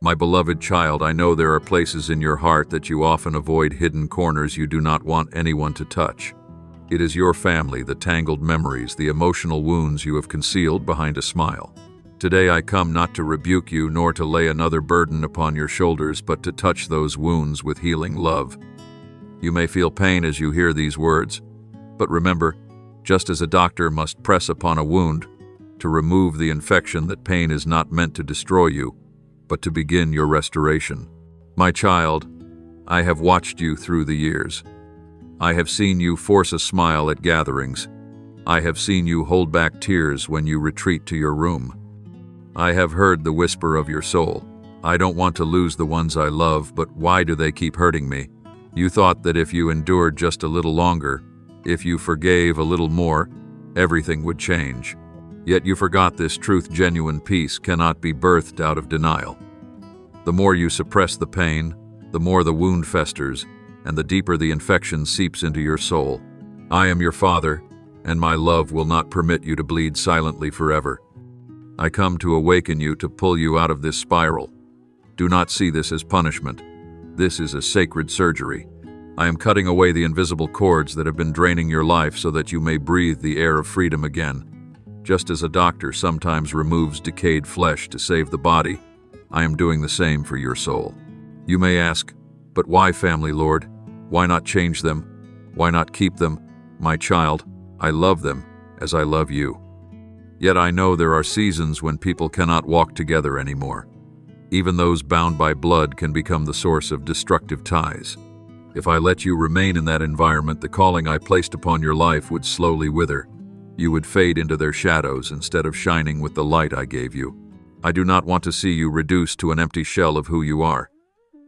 My beloved child, I know there are places in your heart that you often avoid, hidden corners you do not want anyone to touch. It is your family, the tangled memories, the emotional wounds you have concealed behind a smile. Today I come not to rebuke you nor to lay another burden upon your shoulders, but to touch those wounds with healing love. You may feel pain as you hear these words, but remember, just as a doctor must press upon a wound to remove the infection, that pain is not meant to destroy you, but to begin your restoration. My child, I have watched you through the years. I have seen you force a smile at gatherings. I have seen you hold back tears when you retreat to your room. I have heard the whisper of your soul. I don't want to lose the ones I love, but why do they keep hurting me? You thought that if you endured just a little longer, if you forgave a little more, everything would change. Yet you forgot this truth: genuine peace cannot be birthed out of denial. The more you suppress the pain, the more the wound festers, and the deeper the infection seeps into your soul. I am your Father, and my love will not permit you to bleed silently forever. I come to awaken you, to pull you out of this spiral. Do not see this as punishment. This is a sacred surgery. I am cutting away the invisible cords that have been draining your life so that you may breathe the air of freedom again. Just as a doctor sometimes removes decayed flesh to save the body, I am doing the same for your soul. You may ask, but why, family Lord? Why not change them? Why not keep them? My child, I love them as I love you. Yet I know there are seasons when people cannot walk together anymore. Even those bound by blood can become the source of destructive ties. If I let you remain in that environment, the calling I placed upon your life would slowly wither. You would fade into their shadows instead of shining with the light I gave you. I do not want to see you reduced to an empty shell of who you are.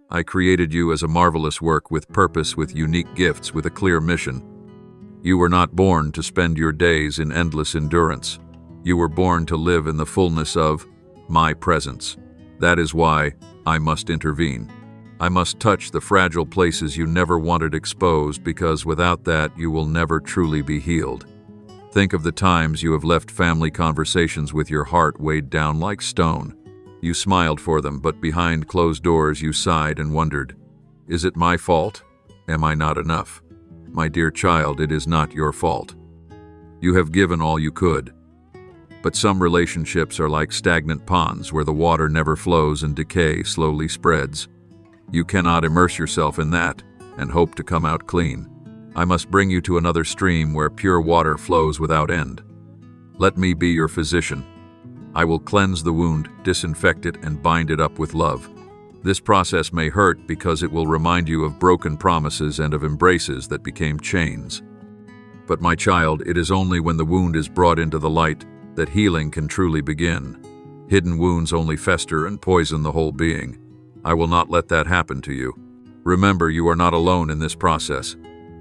I created you as a marvelous work with purpose, with unique gifts, with a clear mission. You were not born to spend your days in endless endurance. You were born to live in the fullness of my presence. That is why I must intervene. I must touch the fragile places you never wanted exposed, because without that you will never truly be healed. Think of the times you have left family conversations with your heart weighed down like stone. You smiled for them, but behind closed doors you sighed and wondered, is it my fault? Am I not enough? My dear child, it is not your fault. You have given all you could. But some relationships are like stagnant ponds where the water never flows and decay slowly spreads. You cannot immerse yourself in that and hope to come out clean. I must bring you to another stream where pure water flows without end. Let me be your physician. I will cleanse the wound, disinfect it, and bind it up with love. This process may hurt because it will remind you of broken promises and of embraces that became chains. But my child, it is only when the wound is brought into the light that healing can truly begin. Hidden wounds only fester and poison the whole being. I will not let that happen to you. Remember, you are not alone in this process.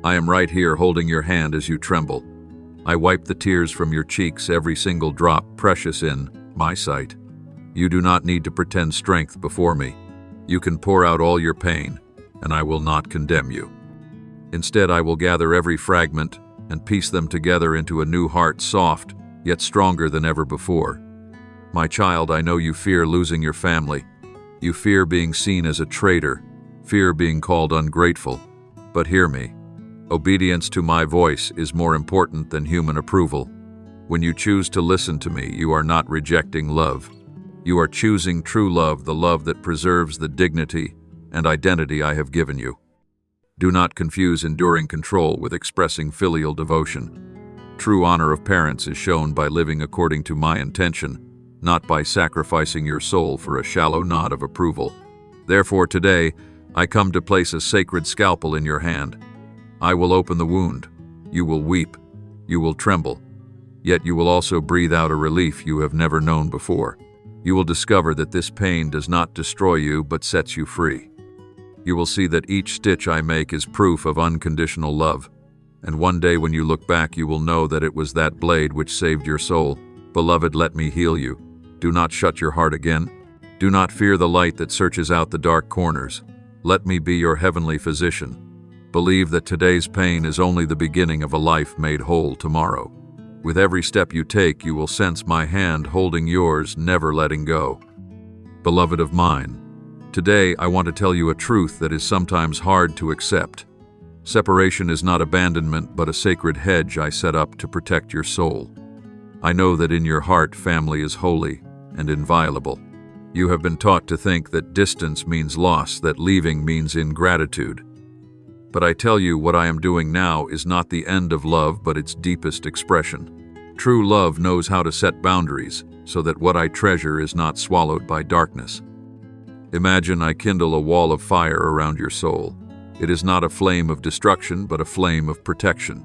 I am right here holding your hand as you tremble. I wipe the tears from your cheeks, every single drop precious in my sight. You do not need to pretend strength before me. You can pour out all your pain, and I will not condemn you. Instead, I will gather every fragment and piece them together into a new heart, soft, yet stronger than ever before. My child, I know you fear losing your family. You fear being seen as a traitor, fear being called ungrateful. But hear me. Obedience to my voice is more important than human approval. When you choose to listen to me, you are not rejecting love. You are choosing true love, the love that preserves the dignity and identity I have given you. Do not confuse enduring control with expressing filial devotion. True honor of parents is shown by living according to my intention, not by sacrificing your soul for a shallow nod of approval. Therefore, today, I come to place a sacred scalpel in your hand. I will open the wound. You will weep. You will tremble. Yet you will also breathe out a relief you have never known before. You will discover that this pain does not destroy you but sets you free. You will see that each stitch I make is proof of unconditional love. And one day when you look back, you will know that it was that blade which saved your soul. Beloved, let me heal you. Do not shut your heart again. Do not fear the light that searches out the dark corners. Let me be your heavenly physician. Believe that today's pain is only the beginning of a life made whole tomorrow. With every step you take, you will sense my hand holding yours, never letting go. Beloved of mine, Today, I want to tell you a truth that is sometimes hard to accept. Separation is not abandonment, but a sacred hedge I set up to protect your soul. I know that in your heart, family is holy and inviolable. You have been taught to think that distance means loss, that leaving means ingratitude. But I tell you, what I am doing now is not the end of love, but its deepest expression. True love knows how to set boundaries, so that what I treasure is not swallowed by darkness. Imagine I kindle a wall of fire around your soul. It is not a flame of destruction, but a flame of protection.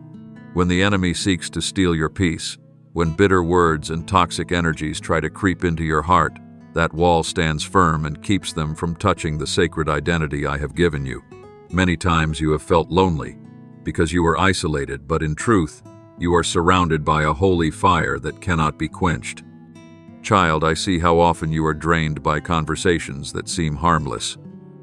When the enemy seeks to steal your peace, when bitter words and toxic energies try to creep into your heart, that wall stands firm and keeps them from touching the sacred identity I have given you. Many times you have felt lonely because you are isolated, but in truth, you are surrounded by a holy fire that cannot be quenched. Child, I see how often you are drained by conversations that seem harmless.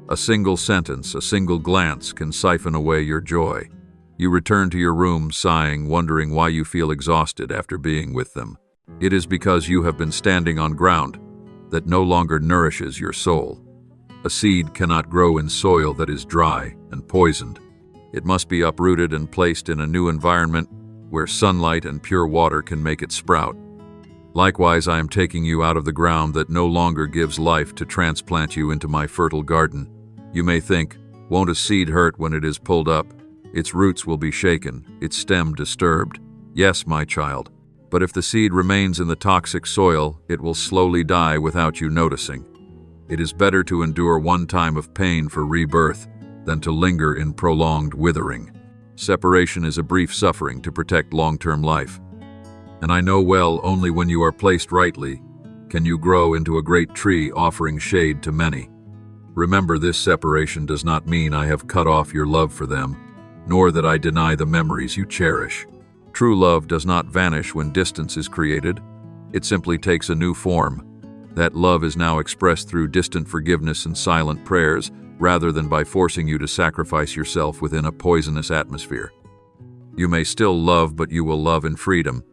A single sentence, a single glance can siphon away your joy. You return to your room sighing, wondering why you feel exhausted after being with them. It is because you have been standing on ground that no longer nourishes your soul. A seed cannot grow in soil that is dry and poisoned. It must be uprooted and placed in a new environment where sunlight and pure water can make it sprout. Likewise, I am taking you out of the ground that no longer gives life to transplant you into my fertile garden. You may think, won't a seed hurt when it is pulled up? Its roots will be shaken, its stem disturbed. Yes, my child. But if the seed remains in the toxic soil, it will slowly die without you noticing. It is better to endure one time of pain for rebirth than to linger in prolonged withering. Separation is a brief suffering to protect long-term life. And I know well, only when you are placed rightly can you grow into a great tree offering shade to many. Remember, this separation does not mean I have cut off your love for them, nor that I deny the memories you cherish. True love does not vanish when distance is created. It simply takes a new form. That love is now expressed through distant forgiveness and silent prayers, rather than by forcing you to sacrifice yourself within a poisonous atmosphere. You may still love, but you will love in freedom.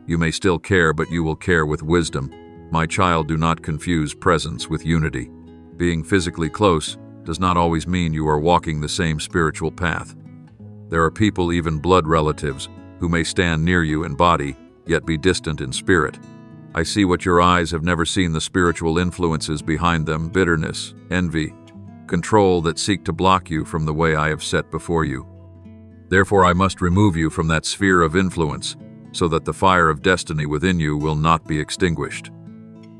You may still care, but you will care with wisdom. My child, do not confuse presence with unity. Being physically close does not always mean you are walking the same spiritual path. There are people, even blood relatives, who may stand near you in body, yet be distant in spirit. I see what your eyes have never seen, the spiritual influences behind them: bitterness, envy, control that seek to block you from the way I have set before you. Therefore, I must remove you from that sphere of influence, so that the fire of destiny within you will not be extinguished.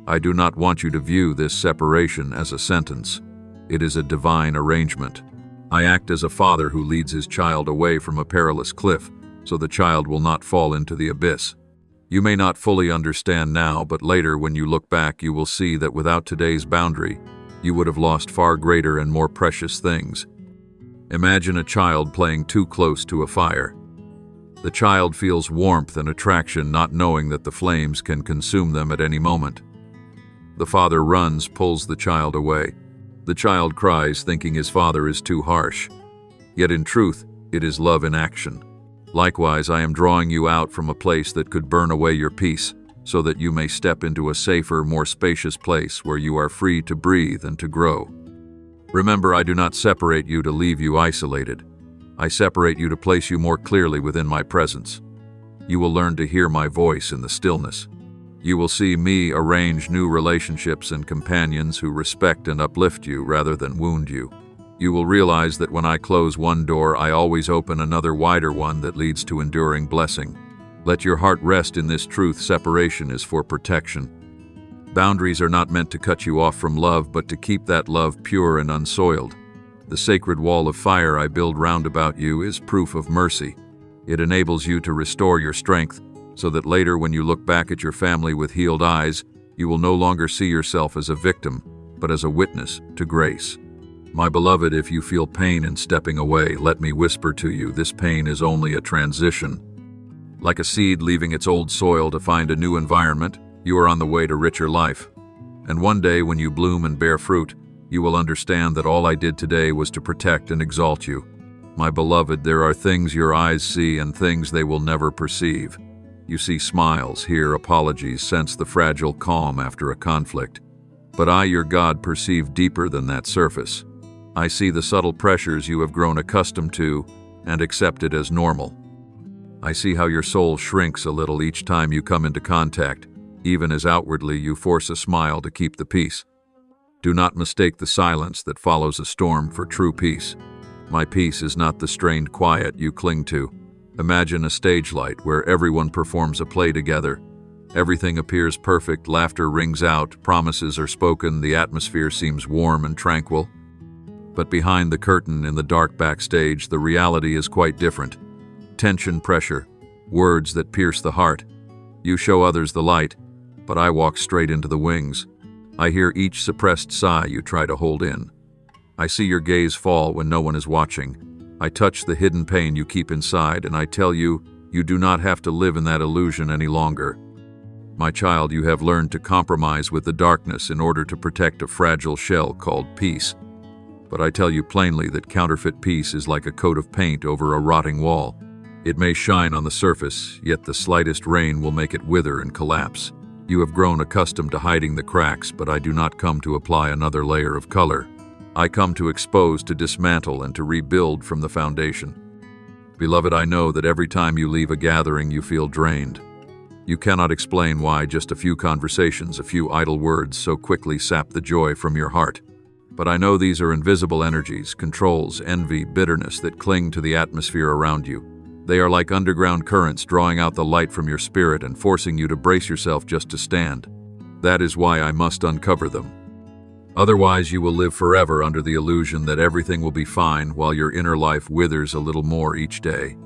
I do not want you to view this separation as a sentence. It is a divine arrangement. I act as a father who leads his child away from a perilous cliff, so the child will not fall into the abyss. You may not fully understand now, but later when you look back, you will see that without today's boundary, you would have lost far greater and more precious things. Imagine a child playing too close to a fire. The child feels warmth and attraction, not knowing that the flames can consume them at any moment. The father runs, pulls the child away. The child cries, thinking his father is too harsh. Yet in truth, it is love in action. Likewise, I am drawing you out from a place that could burn away your peace, so that you may step into a safer, more spacious place where you are free to breathe and to grow. Remember, I do not separate you to leave you isolated. I separate you to place you more clearly within my presence. You will learn to hear my voice in the stillness. You will see me arrange new relationships and companions who respect and uplift you rather than wound you. You will realize that when I close one door, I always open another wider one that leads to enduring blessing. Let your heart rest in this truth: separation is for protection. Boundaries are not meant to cut you off from love, but to keep that love pure and unsoiled. The sacred wall of fire I build round about you is proof of mercy. It enables you to restore your strength, so that later when you look back at your family with healed eyes, you will no longer see yourself as a victim, but as a witness to grace. My beloved, if you feel pain in stepping away, let me whisper to you, this pain is only a transition. Like a seed leaving its old soil to find a new environment, you are on the way to richer life. And one day when you bloom and bear fruit, you will understand that all I did today was to protect and exalt you. My beloved, there are things your eyes see and things they will never perceive. You see smiles, hear apologies, sense the fragile calm after a conflict. But I, your God, perceive deeper than that surface. I see the subtle pressures you have grown accustomed to and accepted as normal. I see how your soul shrinks a little each time you come into contact, even as outwardly you force a smile to keep the peace. Do not mistake the silence that follows a storm for true peace. My peace is not the strained quiet you cling to. Imagine a stage light where everyone performs a play together. Everything appears perfect, laughter rings out, promises are spoken, the atmosphere seems warm and tranquil. But behind the curtain in the dark backstage, the reality is quite different. Tension, pressure, words that pierce the heart. You show others the light, but I walk straight into the wings. I hear each suppressed sigh you try to hold in. I see your gaze fall when no one is watching. I touch the hidden pain you keep inside, and I tell you, you do not have to live in that illusion any longer. My child, you have learned to compromise with the darkness in order to protect a fragile shell called peace. But I tell you plainly that counterfeit peace is like a coat of paint over a rotting wall. It may shine on the surface, yet the slightest rain will make it wither and collapse. You have grown accustomed to hiding the cracks, but I do not come to apply another layer of color. I come to expose, to dismantle, and to rebuild from the foundation. Beloved, I know that every time you leave a gathering, you feel drained. You cannot explain why just a few conversations, a few idle words so quickly sap the joy from your heart. But I know these are invisible energies, controls, envy, bitterness that cling to the atmosphere around you. They are like underground currents drawing out the light from your spirit and forcing you to brace yourself just to stand. That is why I must uncover them. Otherwise, you will live forever under the illusion that everything will be fine while your inner life withers a little more each day.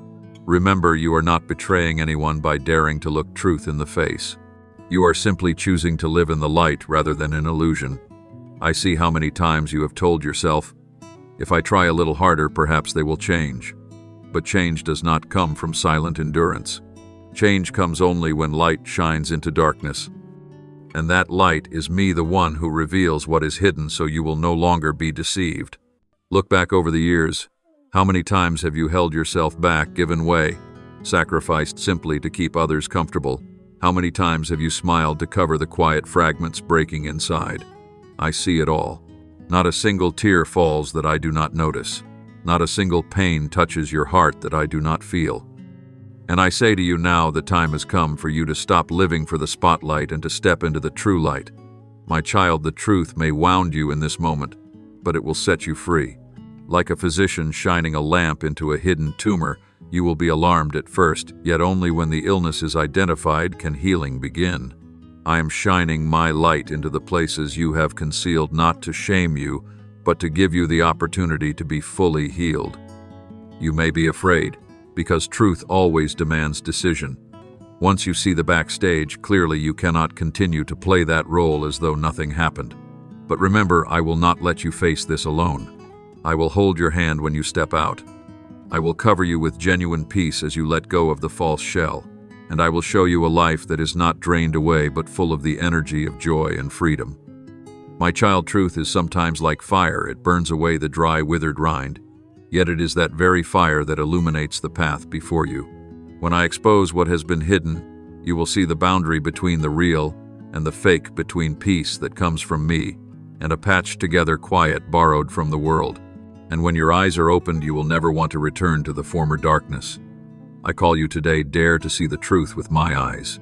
Remember, you are not betraying anyone by daring to look truth in the face. You are simply choosing to live in the light rather than in illusion. I see how many times you have told yourself, if I try a little harder, perhaps they will change. But change does not come from silent endurance. Change comes only when light shines into darkness. And that light is me, the one who reveals what is hidden, so you will no longer be deceived. Look back over the years. How many times have you held yourself back, given way, sacrificed simply to keep others comfortable? How many times have you smiled to cover the quiet fragments breaking inside? I see it all. Not a single tear falls that I do not notice. Not a single pain touches your heart that I do not feel. And I say to you now, the time has come for you to stop living for the spotlight and to step into the true light. My child, the truth may wound you in this moment, but it will set you free. Like a physician shining a lamp into a hidden tumor, you will be alarmed at first, yet only when the illness is identified can healing begin. I am shining my light into the places you have concealed, not to shame you, but to give you the opportunity to be fully healed. You may be afraid, because truth always demands decision. Once you see the backstage, clearly you cannot continue to play that role as though nothing happened. But remember, I will not let you face this alone. I will hold your hand when you step out. I will cover you with genuine peace as you let go of the false shell, and I will show you a life that is not drained away but full of the energy of joy and freedom. My child, truth is sometimes like fire. It burns away the dry, withered rind. Yet it is that very fire that illuminates the path before you. When I expose what has been hidden, you will see the boundary between the real and the fake, between peace that comes from me and a patched-together quiet borrowed from the world. And when your eyes are opened, you will never want to return to the former darkness. I call you today, dare to see the truth with my eyes.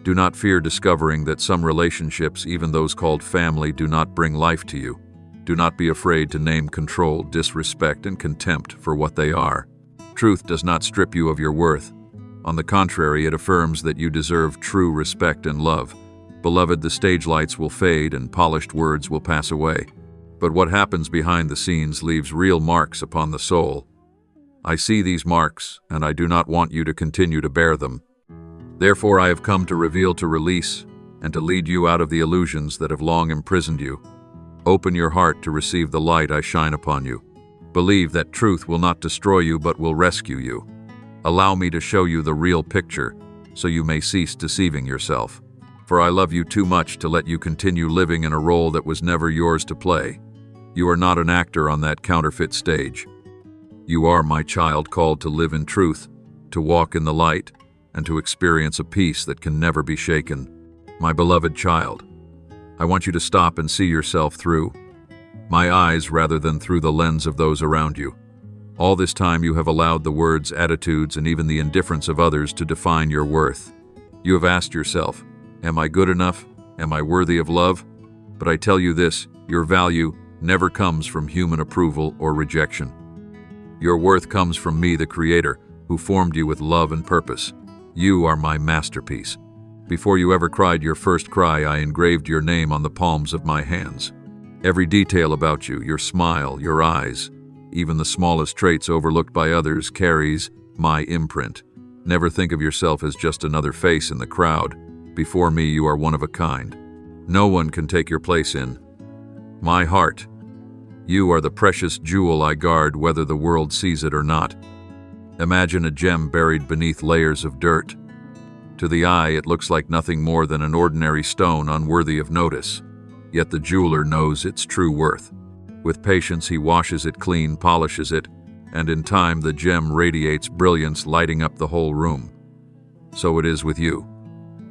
Do not fear discovering that some relationships, even those called family, do not bring life to you. Do not be afraid to name control, disrespect, and contempt for what they are. Truth does not strip you of your worth. On the contrary, it affirms that you deserve true respect and love. Beloved, the stage lights will fade and polished words will pass away. But what happens behind the scenes leaves real marks upon the soul. I see these marks, and I do not want you to continue to bear them. Therefore, I have come to reveal, to release, and to lead you out of the illusions that have long imprisoned you. Open your heart to receive the light I shine upon you. Believe that truth will not destroy you but will rescue you. Allow me to show you the real picture, so you may cease deceiving yourself. For I love you too much to let you continue living in a role that was never yours to play. You are not an actor on that counterfeit stage. You are, my child, called to live in truth, to walk in the light, and to experience a peace that can never be shaken. My beloved child, I want you to stop and see yourself through my eyes rather than through the lens of those around you. All this time you have allowed the words, attitudes, and even the indifference of others to define your worth. You have asked yourself, am I good enough? Am I worthy of love? But I tell you this, your value never comes from human approval or rejection. Your worth comes from me, the Creator, who formed you with love and purpose. You are my masterpiece. Before you ever cried your first cry, I engraved your name on the palms of my hands. Every detail about you, your smile, your eyes, even the smallest traits overlooked by others, carries my imprint. Never think of yourself as just another face in the crowd. Before me, you are one of a kind. No one can take your place in my heart. You are the precious jewel I guard, whether the world sees it or not. Imagine a gem buried beneath layers of dirt. To the eye, it looks like nothing more than an ordinary stone unworthy of notice. Yet the jeweler knows its true worth. With patience, he washes it clean, polishes it, and in time the gem radiates brilliance, lighting up the whole room. So it is with you.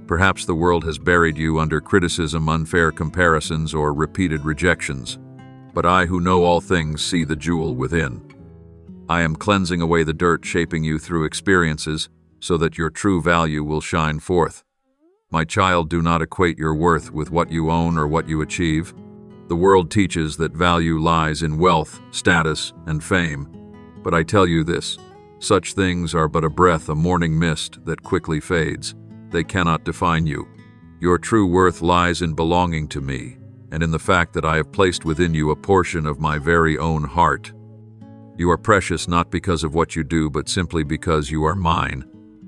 Perhaps the world has buried you under criticism, unfair comparisons, or repeated rejections. But I, who know all things, see the jewel within. I am cleansing away the dirt, shaping you through experiences so that your true value will shine forth. My child, do not equate your worth with what you own or what you achieve. The world teaches that value lies in wealth, status, and fame. But I tell you this, such things are but a breath, a morning mist that quickly fades. They cannot define you. Your true worth lies in belonging to me, and in the fact that I have placed within you a portion of my very own heart. You are precious not because of what you do, but simply because you are mine.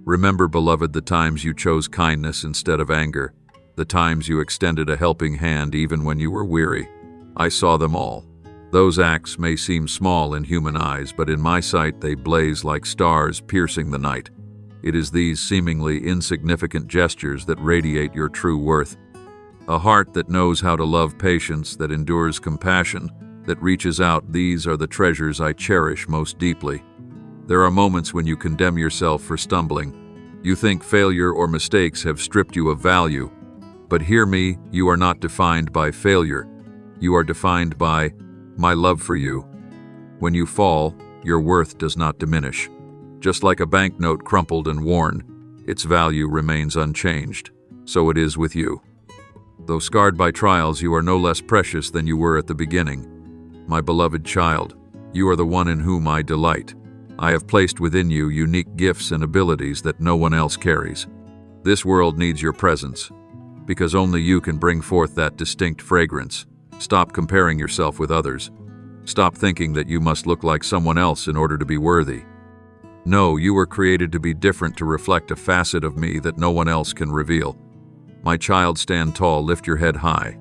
Remember, beloved, the times you chose kindness instead of anger, the times you extended a helping hand even when you were weary. I saw them all. Those acts may seem small in human eyes, but in my sight they blaze like stars piercing the night. It is these seemingly insignificant gestures that radiate your true worth. A heart that knows how to love, patience that endures, compassion that reaches out. These are the treasures I cherish most deeply. There are moments when you condemn yourself for stumbling. You think failure or mistakes have stripped you of value. But hear me, you are not defined by failure. You are defined by my love for you. When you fall, your worth does not diminish. Just like a banknote crumpled and worn, its value remains unchanged. So it is with you. Though scarred by trials, you are no less precious than you were at the beginning. My beloved child, you are the one in whom I delight. I have placed within you unique gifts and abilities that no one else carries. This world needs your presence, because only you can bring forth that distinct fragrance. Stop comparing yourself with others. Stop thinking that you must look like someone else in order to be worthy. No, you were created to be different, to reflect a facet of me that no one else can reveal. My child, stand tall, lift your head high.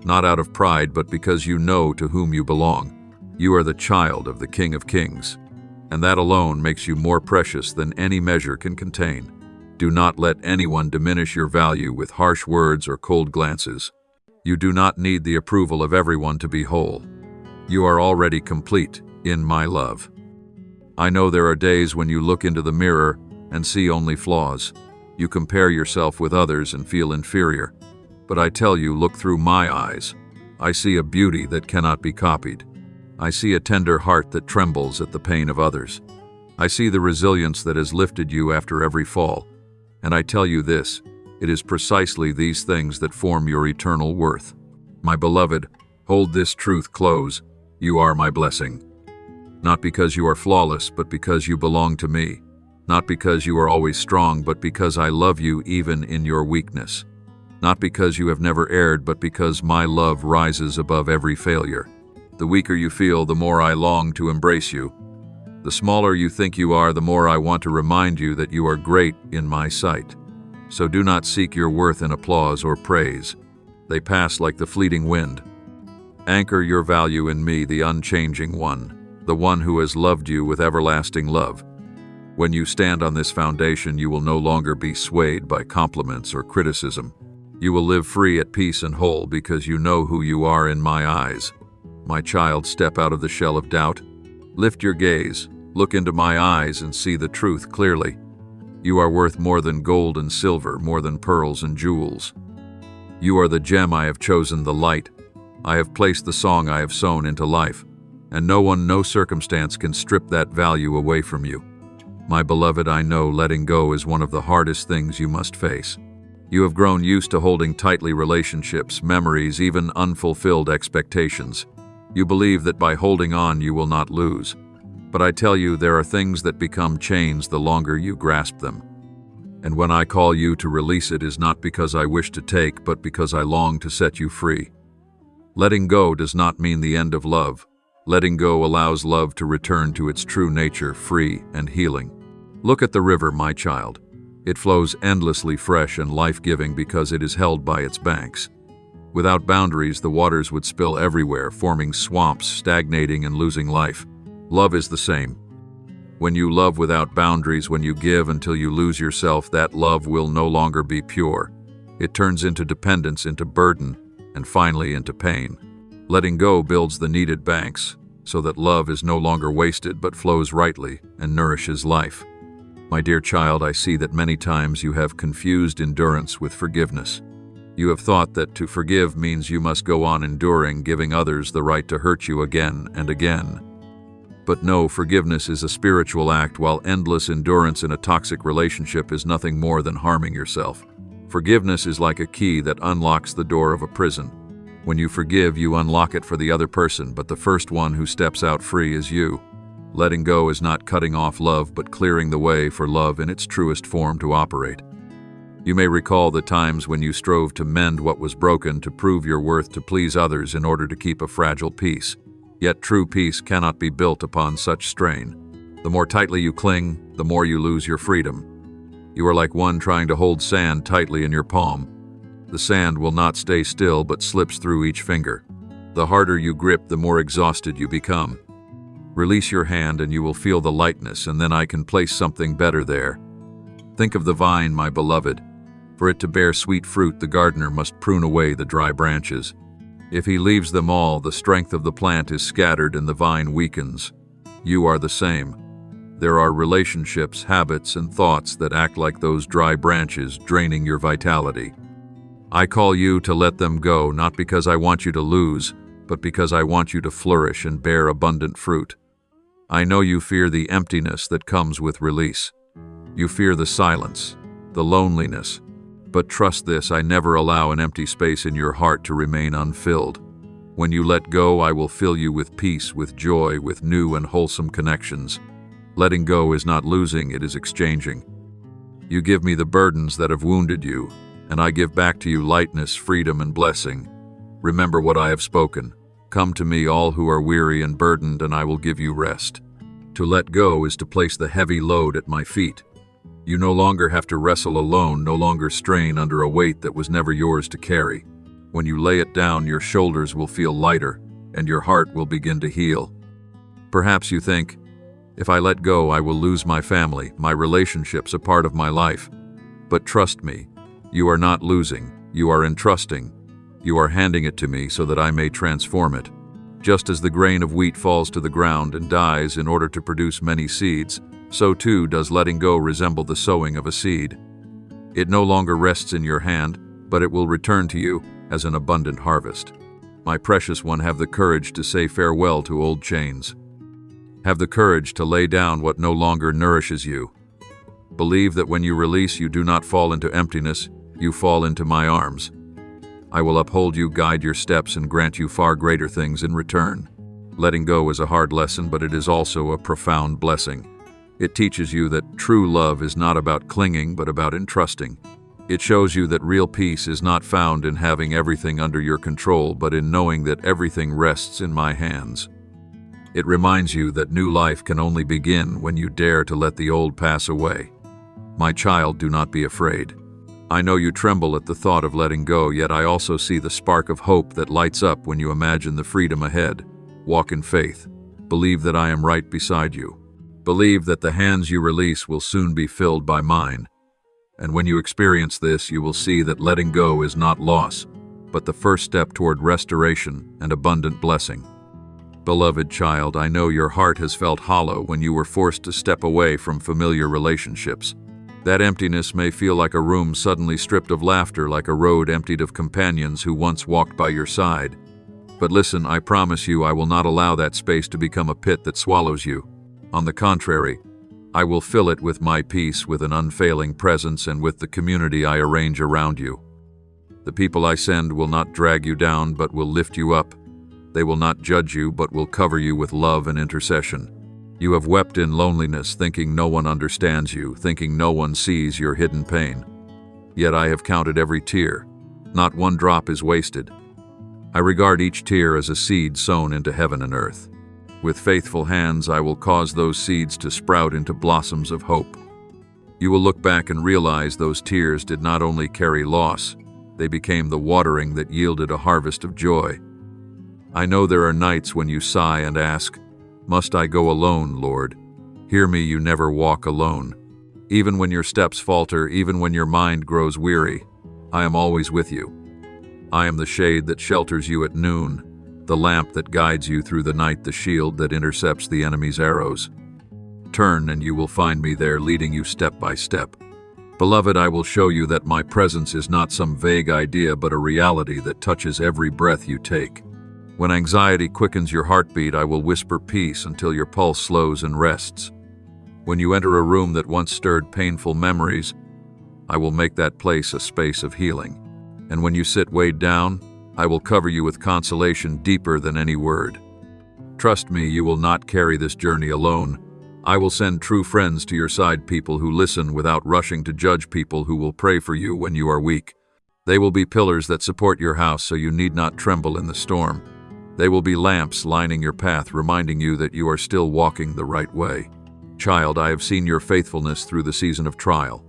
Not out of pride, but because you know to whom you belong. You are the child of the King of Kings, and that alone makes you more precious than any measure can contain. Do not let anyone diminish your value with harsh words or cold glances. You do not need the approval of everyone to be whole. You are already complete in my love. I know there are days when you look into the mirror and see only flaws. You compare yourself with others and feel inferior. But I tell you, look through my eyes. I see a beauty that cannot be copied. I see a tender heart that trembles at the pain of others. I see the resilience that has lifted you after every fall. And I tell you this, it is precisely these things that form your eternal worth. My beloved, hold this truth close. You are my blessing. Not because you are flawless, but because you belong to me. Not because you are always strong, but because I love you even in your weakness. Not because you have never erred, but because my love rises above every failure. The weaker you feel, the more I long to embrace you. The smaller you think you are, the more I want to remind you that you are great in my sight. So do not seek your worth in applause or praise. They pass like the fleeting wind. Anchor your value in me, the unchanging one, the one who has loved you with everlasting love. When you stand on this foundation, you will no longer be swayed by compliments or criticism. You will live free, at peace, and whole because you know who you are in my eyes. My child, step out of the shell of doubt. Lift your gaze, look into my eyes, and see the truth clearly. You are worth more than gold and silver, more than pearls and jewels. You are the gem I have chosen, the light. I have placed the song I have sown into life, and no one, no circumstance can strip that value away from you. My beloved, I know letting go is one of the hardest things you must face. You have grown used to holding tightly relationships, memories, even unfulfilled expectations. You believe that by holding on you will not lose. But I tell you, there are things that become chains the longer you grasp them. And when I call you to release, it is not because I wish to take, but because I long to set you free. Letting go does not mean the end of love. Letting go allows love to return to its true nature, free and healing. Look at the river, my child. It flows endlessly fresh and life-giving because it is held by its banks. Without boundaries, the waters would spill everywhere, forming swamps, stagnating and losing life. Love is the same. When you love without boundaries, when you give until you lose yourself, that love will no longer be pure. It turns into dependence, into burden, and finally into pain. Letting go builds the needed banks, so that love is no longer wasted but flows rightly and nourishes life. My dear child, I see that many times you have confused endurance with forgiveness. You have thought that to forgive means you must go on enduring, giving others the right to hurt you again and again. But no, forgiveness is a spiritual act, while endless endurance in a toxic relationship is nothing more than harming yourself. Forgiveness is like a key that unlocks the door of a prison. When you forgive, you unlock it for the other person, but the first one who steps out free is you. Letting go is not cutting off love, but clearing the way for love in its truest form to operate. You may recall the times when you strove to mend what was broken, to prove your worth, to please others in order to keep a fragile peace. Yet true peace cannot be built upon such strain. The more tightly you cling, the more you lose your freedom. You are like one trying to hold sand tightly in your palm. The sand will not stay still but slips through each finger. The harder you grip, the more exhausted you become. Release your hand and you will feel the lightness, and then I can place something better there. Think of the vine, my beloved. For it to bear sweet fruit, the gardener must prune away the dry branches. If he leaves them all, the strength of the plant is scattered and the vine weakens. You are the same. There are relationships, habits, and thoughts that act like those dry branches, draining your vitality. I call you to let them go, not because I want you to lose, but because I want you to flourish and bear abundant fruit. I know you fear the emptiness that comes with release. You fear the silence, the loneliness. But trust this, I never allow an empty space in your heart to remain unfilled. When you let go, I will fill you with peace, with joy, with new and wholesome connections. Letting go is not losing, it is exchanging. You give me the burdens that have wounded you, and I give back to you lightness, freedom, and blessing. Remember what I have spoken. Come to me, all who are weary and burdened, and I will give you rest. To let go is to place the heavy load at my feet. You no longer have to wrestle alone, no longer strain under a weight that was never yours to carry. When you lay it down, your shoulders will feel lighter, and your heart will begin to heal. Perhaps you think, if I let go, I will lose my family, my relationships, a part of my life. But trust me, you are not losing, you are entrusting. You are handing it to me so that I may transform it. Just as the grain of wheat falls to the ground and dies in order to produce many seeds, so too does letting go resemble the sowing of a seed. It no longer rests in your hand, but it will return to you as an abundant harvest. My precious one, have the courage to say farewell to old chains. Have the courage to lay down what no longer nourishes you. Believe that when you release, you do not fall into emptiness, you fall into my arms. I will uphold you, guide your steps, and grant you far greater things in return. Letting go is a hard lesson, but it is also a profound blessing. It teaches you that true love is not about clinging, but about entrusting. It shows you that real peace is not found in having everything under your control, but in knowing that everything rests in my hands. It reminds you that new life can only begin when you dare to let the old pass away. My child, do not be afraid. I know you tremble at the thought of letting go, yet I also see the spark of hope that lights up when you imagine the freedom ahead. Walk in faith. Believe that I am right beside you. Believe that the hands you release will soon be filled by mine. And when you experience this, you will see that letting go is not loss, but the first step toward restoration and abundant blessing. Beloved child, I know your heart has felt hollow when you were forced to step away from familiar relationships. That emptiness may feel like a room suddenly stripped of laughter, like a road emptied of companions who once walked by your side. But listen, I promise you I will not allow that space to become a pit that swallows you. On the contrary, I will fill it with my peace, with an unfailing presence, and with the community I arrange around you. The people I send will not drag you down, but will lift you up. They will not judge you, but will cover you with love and intercession. You have wept in loneliness, thinking no one understands you, thinking no one sees your hidden pain. Yet I have counted every tear. Not one drop is wasted. I regard each tear as a seed sown into heaven and earth. With faithful hands, I will cause those seeds to sprout into blossoms of hope. You will look back and realize those tears did not only carry loss, they became the watering that yielded a harvest of joy. I know there are nights when you sigh and ask, "Must I go alone, Lord?" Hear me, you never walk alone. Even when your steps falter, even when your mind grows weary, I am always with you. I am the shade that shelters you at noon, the lamp that guides you through the night, the shield that intercepts the enemy's arrows. Turn and you will find me there, leading you step by step. Beloved, I will show you that my presence is not some vague idea, but a reality that touches every breath you take. When anxiety quickens your heartbeat, I will whisper peace until your pulse slows and rests. When you enter a room that once stirred painful memories, I will make that place a space of healing. And when you sit weighed down, I will cover you with consolation deeper than any word. Trust me, you will not carry this journey alone. I will send true friends to your side, people who listen without rushing to judge, people who will pray for you when you are weak. They will be pillars that support your house so you need not tremble in the storm. They will be lamps lining your path, reminding you that you are still walking the right way. Child, I have seen your faithfulness through the season of trial.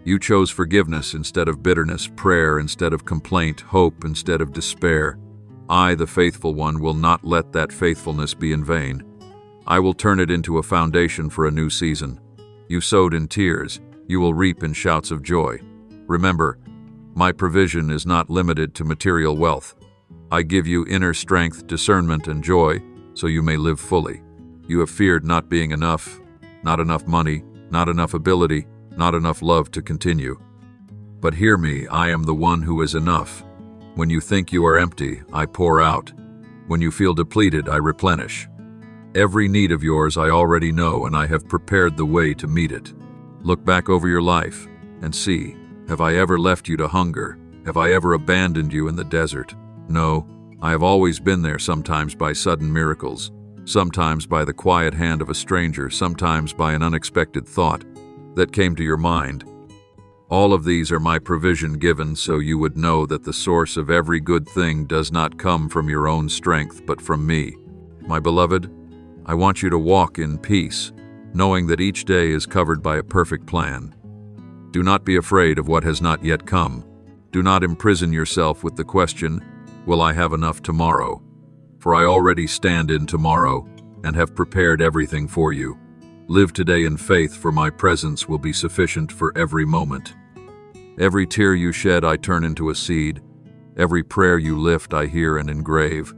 You chose forgiveness instead of bitterness, prayer instead of complaint, hope instead of despair. I, the faithful one, will not let that faithfulness be in vain. I will turn it into a foundation for a new season. You sowed in tears, you will reap in shouts of joy. Remember, my provision is not limited to material wealth. I give you inner strength, discernment, and joy, so you may live fully. You have feared not being enough, not enough money, not enough ability, not enough love to continue. But hear me, I am the one who is enough. When you think you are empty, I pour out. When you feel depleted, I replenish. Every need of yours I already know, and I have prepared the way to meet it. Look back over your life and see, have I ever left you to hunger? Have I ever abandoned you in the desert? No, I have always been there, sometimes by sudden miracles, sometimes by the quiet hand of a stranger, sometimes by an unexpected thought that came to your mind. All of these are my provision given so you would know that the source of every good thing does not come from your own strength, but from me. My beloved, I want you to walk in peace, knowing that each day is covered by a perfect plan. Do not be afraid of what has not yet come. Do not imprison yourself with the question, will I have enough tomorrow? For I already stand in tomorrow and have prepared everything for you. Live today in faith, for my presence will be sufficient for every moment. Every tear you shed I turn into a seed. Every prayer you lift I hear and engrave.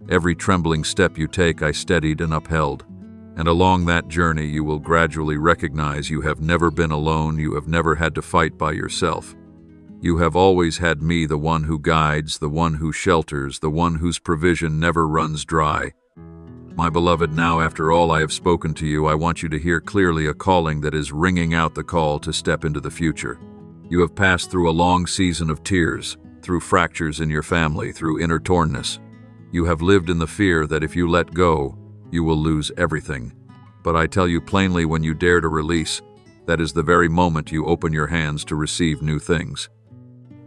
Every trembling step you take I steadied and upheld. And along that journey you will gradually recognize you have never been alone, you have never had to fight by yourself. You have always had me, the one who guides, the one who shelters, the one whose provision never runs dry. My beloved, now after all I have spoken to you, I want you to hear clearly a calling that is ringing out the call to step into the future. You have passed through a long season of tears, through fractures in your family, through inner tornness. You have lived in the fear that if you let go, you will lose everything. But I tell you plainly, when you dare to release, that is the very moment you open your hands to receive new things.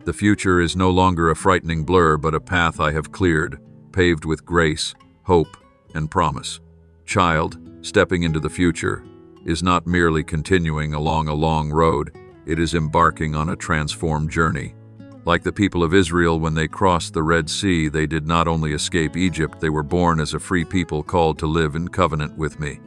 The future is no longer a frightening blur, but a path I have cleared, paved with grace, hope, and promise. Child, stepping into the future is not merely continuing along a long road, it is embarking on a transformed journey. Like the people of Israel when they crossed the Red Sea, they did not only escape Egypt, they were born as a free people called to live in covenant with me.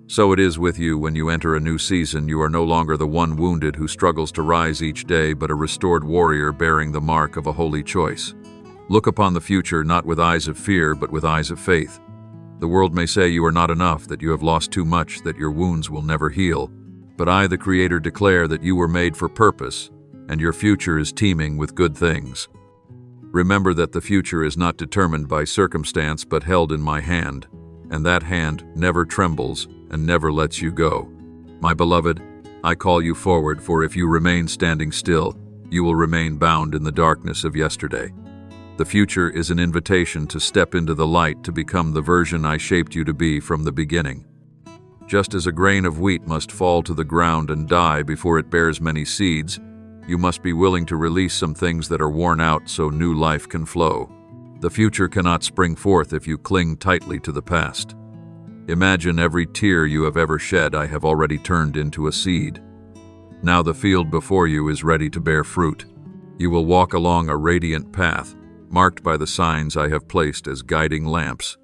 So it is with you when you enter a new season. You are no longer the one wounded who struggles to rise each day, but a restored warrior bearing the mark of a holy choice. Look upon the future not with eyes of fear, but with eyes of faith. The world may say you are not enough, that you have lost too much, that your wounds will never heal. But I, the Creator, declare that you were made for purpose, and your future is teeming with good things. Remember that the future is not determined by circumstance but held in my hand, and that hand never trembles and never lets you go. My beloved, I call you forward, for if you remain standing still, you will remain bound in the darkness of yesterday. The future is an invitation to step into the light, to become the version I shaped you to be from the beginning. Just as a grain of wheat must fall to the ground and die before it bears many seeds, you must be willing to release some things that are worn out so new life can flow. The future cannot spring forth if you cling tightly to the past. Imagine every tear you have ever shed I have already turned into a seed. Now the field before you is ready to bear fruit. You will walk along a radiant path, marked by the signs I have placed as guiding lamps.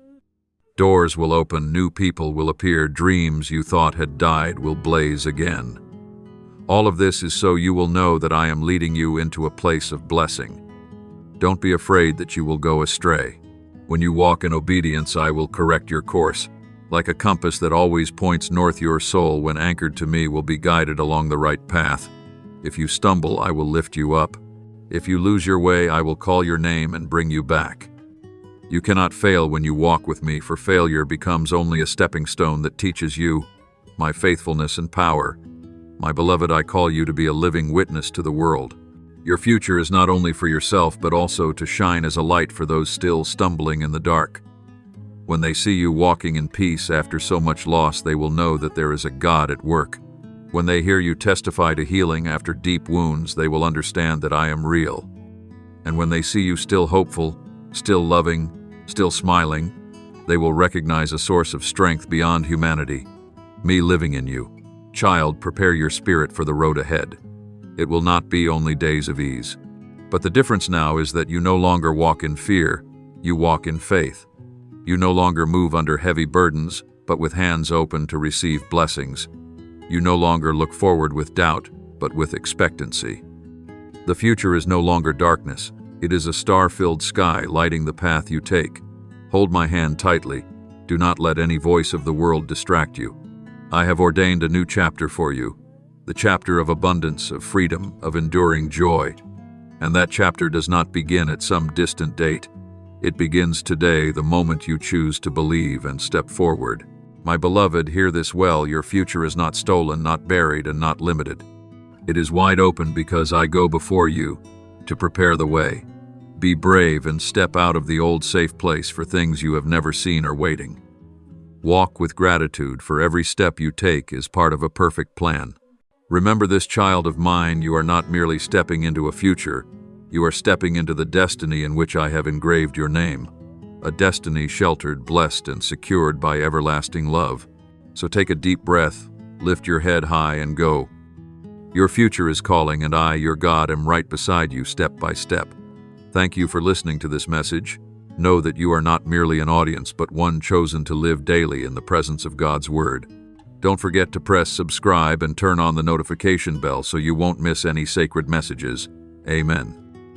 Doors will open, new people will appear, dreams you thought had died will blaze again. All of this is so you will know that I am leading you into a place of blessing. Don't be afraid that you will go astray. When you walk in obedience, I will correct your course. Like a compass that always points north, your soul, when anchored to me, will be guided along the right path. If you stumble, I will lift you up. If you lose your way, I will call your name and bring you back. You cannot fail when you walk with me, for failure becomes only a stepping stone that teaches you my faithfulness and power. My beloved, I call you to be a living witness to the world. Your future is not only for yourself, but also to shine as a light for those still stumbling in the dark. When they see you walking in peace after so much loss, they will know that there is a God at work. When they hear you testify to healing after deep wounds, they will understand that I am real. And when they see you still hopeful, still loving, still smiling, they will recognize a source of strength beyond humanity, me living in you. Child, prepare your spirit for the road ahead. It will not be only days of ease. But the difference now is that you no longer walk in fear, you walk in faith. You no longer move under heavy burdens, but with hands open to receive blessings. You no longer look forward with doubt, but with expectancy. The future is no longer darkness. It is a star-filled sky lighting the path you take. Hold my hand tightly. Do not let any voice of the world distract you. I have ordained a new chapter for you, the chapter of abundance, of freedom, of enduring joy. And that chapter does not begin at some distant date. It begins today, the moment you choose to believe and step forward. My beloved, hear this well. Your future is not stolen, not buried, and not limited. It is wide open because I go before you to prepare the way. Be brave and step out of the old safe place, for things you have never seen are waiting. Walk with gratitude, for every step you take is part of a perfect plan. Remember this, child of mine, you are not merely stepping into a future, you are stepping into the destiny in which I have engraved your name. A destiny sheltered, blessed, and secured by everlasting love. So take a deep breath, lift your head high, and go. Your future is calling, and I, your God, am right beside you step by step. Thank you for listening to this message. Know that you are not merely an audience, but one chosen to live daily in the presence of God's Word. Don't forget to press subscribe and turn on the notification bell so you won't miss any sacred messages. Amen.